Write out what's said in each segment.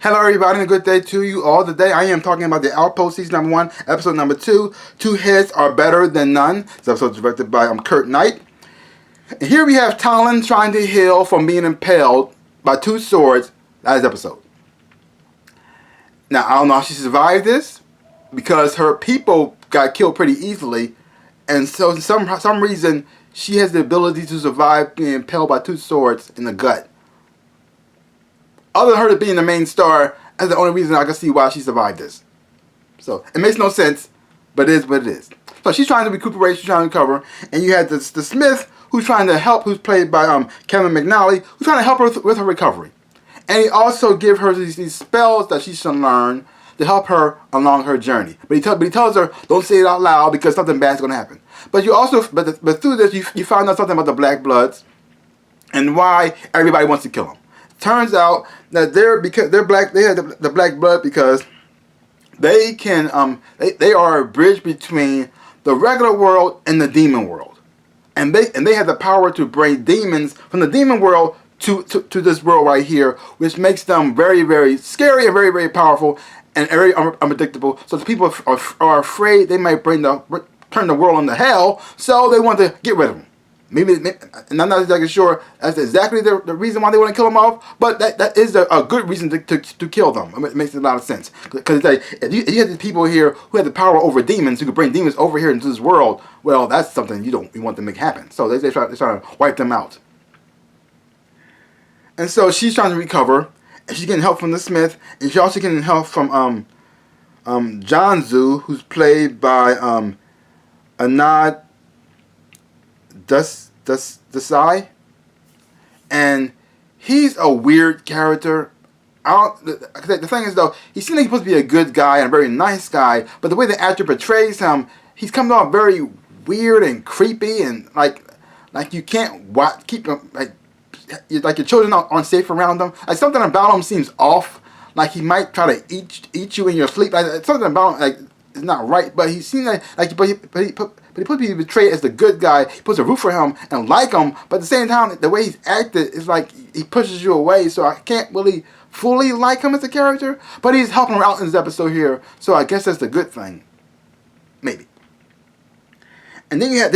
Hello everybody and a good day to you all. Today I am talking about the Outpost season number 1, episode number 2, Two Heads Are Better Than None. This episode is directed by Kurt Knight. And here we have Talon trying to heal from being impaled by 2 swords. That is episode. Now I don't know how she survived this because her people got killed pretty easily, and so for some reason she has the ability to survive being impaled by 2 swords in the gut. Other than her being the main star, that's the only reason I can see why she survived this. So, it makes no sense, but it is what it is. So, she's trying to recuperate, she's trying to recover, and you had the Smith, who's trying to help, who's played by Kevin McNally, who's trying to help her with her recovery. And he also gives her these spells that she should learn to help her along her journey. But he tells her, don't say it out loud because something bad's going to happen. But you also, but through this, you find out something about the Black Bloods and why everybody wants to kill them. Turns out that they're black. They have the black blood because they can they are a bridge between the regular world and the demon world, and they have the power to bring demons from the demon world to this world right here, which makes them very, very scary and very, very powerful and very unpredictable. So the people are afraid they might turn the world into hell, so they want to get rid of them. Maybe, and I'm not exactly sure that's exactly the reason why they want to kill them off, but that is a good reason to kill them. It makes a lot of sense. Because it's like, if you have these people here who have the power over demons, who could bring demons over here into this world, well, that's something you want to make happen. So they're trying to wipe them out. And so she's trying to recover, and she's getting help from the Smith, and she's also getting help from Janzu, who's played by Anad Desai, and he's a weird character. The thing is though, he seems like he's supposed to be a good guy and a very nice guy, but the way the actor portrays him, he's coming off very weird and creepy, and like you can't keep him like your children aren't safe around him. Like something about him seems off. Like he might try to eat you in your sleep. Like something about him, like is not right. But he seems like he puts people portrayed as the good guy. He puts a roof for him and like him. But at the same time, the way he's acted is like he pushes you away. So I can't really fully like him as a character. But he's helping her out in this episode here. So I guess that's the good thing, maybe. And then you have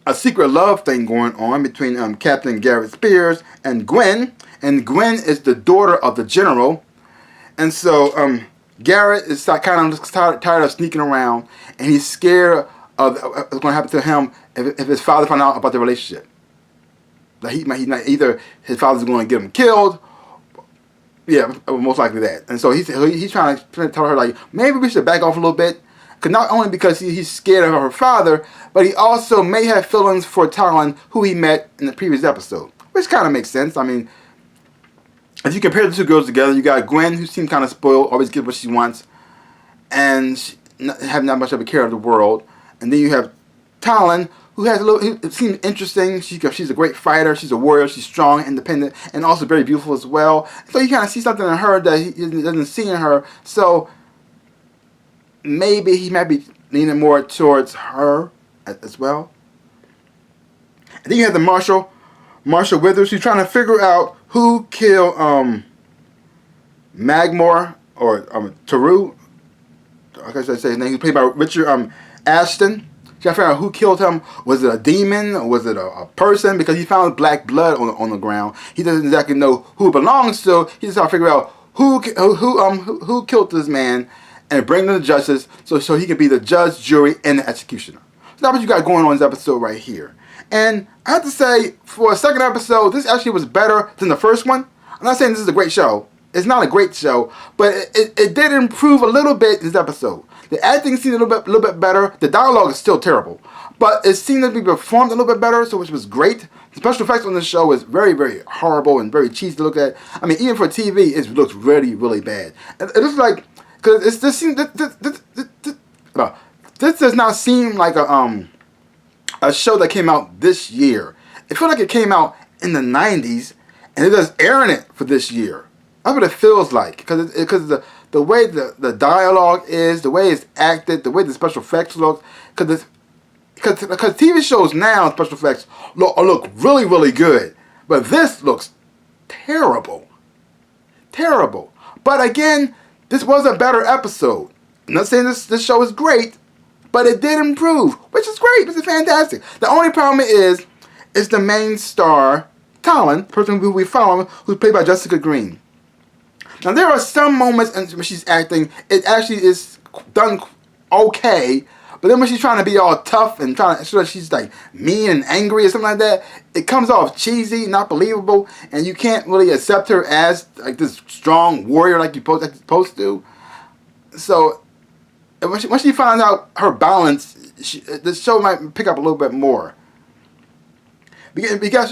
a secret love thing going on between Captain Garrett Spears and Gwen. And Gwen is the daughter of the general. And so Garrett is kind of tired of sneaking around, and he's scared of what's going to happen to him if his father finds out about the relationship. That he might either his father's going to get him killed, yeah, most likely that. And so he's trying to tell her like maybe we should back off a little bit, cause not only because he's scared of her father, but he also may have feelings for Talon, who he met in the previous episode, which kind of makes sense. I mean, if you compare the 2 girls together, you got Gwen, who seems kind of spoiled, always gets what she wants, and have not much of a care of the world. And then you have Talon, who seems interesting. She's a great fighter. She's a warrior. She's strong, independent, and also very beautiful as well. So you kind of see something in her that he doesn't see in her. So maybe he might be leaning more towards her as well. And then you have the Marshall Withers, who's trying to figure out who killed Magmore or Taru. I guess I say his name. He's played by Richard Ashton. He's trying to figure out who killed him. Was it a demon or was it a person? Because he found black blood on the ground. He doesn't exactly know who it belongs to. He's just trying to figure out who killed this man and bring them to justice so he can be the judge, jury, and the executioner. So that's what you got going on in this episode right here. And I have to say, for a second episode, this actually was better than the first one. I'm not saying this is a great show. It's not a great show, but it did improve a little bit this episode. The acting seemed a little bit better. The dialogue is still terrible, but it seemed to be performed a little bit better, so which was great. The special effects on this show is very, very horrible and very cheesy to look at. I mean, even for TV, it looks really, really bad. It looks like, because this does not seem like a show that came out this year. It feels like it came out in the 90s, and it is airing it for this year. That's what it feels like, because the way the dialogue is, the way it's acted, the way the special effects look, because TV shows now, special effects look really, really good, but this looks terrible. Terrible. But again, this was a better episode. I'm not saying this show is great, but it did improve, which is great. This is fantastic. The only problem is the main star, Talon, the person who we follow, who's played by Jessica Green. Now, there are some moments when she's acting, it actually is done okay, but then when she's trying to be all tough and trying to show that she's like mean and angry or something like that, it comes off cheesy, not believable, and you can't really accept her as like this strong warrior like you're supposed to. So, when she finds out her balance, the show might pick up a little bit more. We got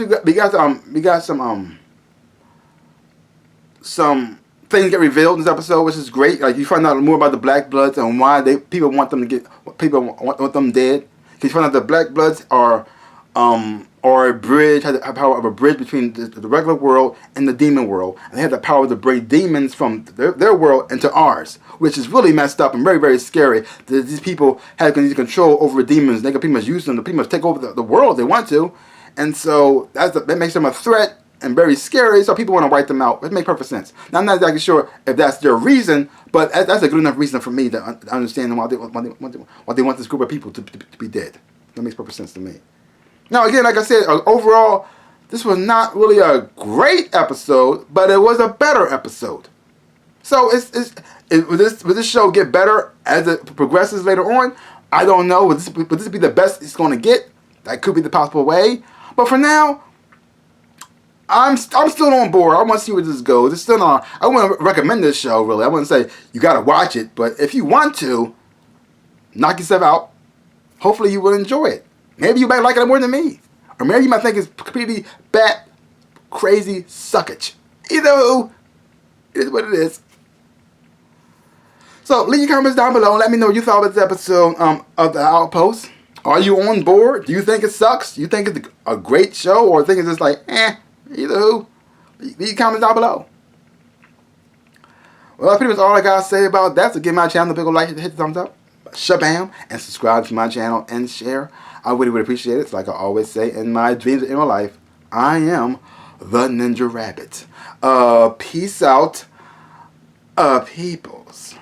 some things get revealed in this episode, which is great. Like, you find out more about the Black Bloods and why people want them dead. You find out the Black Bloods are a bridge, have the power of a bridge between the regular world and the demon world, and they have the power to bring demons from their world into ours, which is really messed up and very, very scary. That these people have control over demons. They can pretty much use them to pretty much take over the world they want to, and so that makes them a threat and very scary, so people want to wipe them out. It makes perfect sense. Now, I'm not exactly sure if that's their reason, but that's a good enough reason for me to understand why they want this group of people to be dead. That makes perfect sense to me. Now, again, like I said, overall, this was not really a great episode, but it was a better episode. So, will this show get better as it progresses later on? I don't know. Would this be the best it's going to get? That could be the possible way. But for now, I'm still on board. I want to see where this goes. It's still not. I wouldn't recommend this show, really. I wouldn't say you got to watch it, but if you want to, knock yourself out. Hopefully, you will enjoy it. Maybe you might like it more than me, or maybe you might think it's completely bat crazy suckage. Either way, it is what it is. So leave your comments down below and let me know what you thought about this episode of The Outpost. Are you on board? Do you think it sucks? Do you think it's a great show, or think it's just like Either who. Leave your comments down below. Well, that's pretty much all I gotta say about that. So give my channel a big like, hit the thumbs up, shabam, and subscribe to my channel and share. I really would appreciate it. So like I always say in my dreams and in my life, I am the Ninja Rabbit. Peace out, peoples.